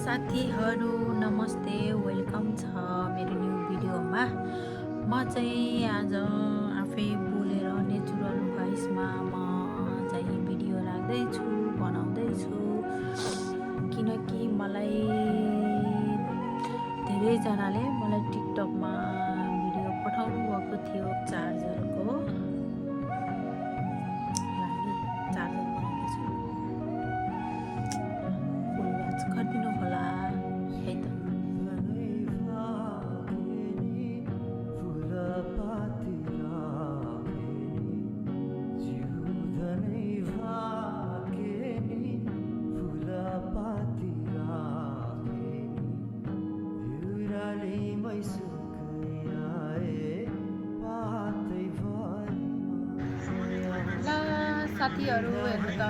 साथीहरू नमस्ते, वेलकम छ मेरो न्यू भिडियोमा। म चाहिँ आज आफै बोलेर नेचुरल भोइसमा म चाहिँ भिडियो राख्दैछु, बनाउँदैछु। किनकि मलाई धेरैजनाले मलाई टिकटकमा भिडियो पठाउनु भएको थियो चार्जरको लागि। चार्जर बनाउँदैछु, फुल वाच गरिदिनु होला है त। ल साथीहरू हेर्नु त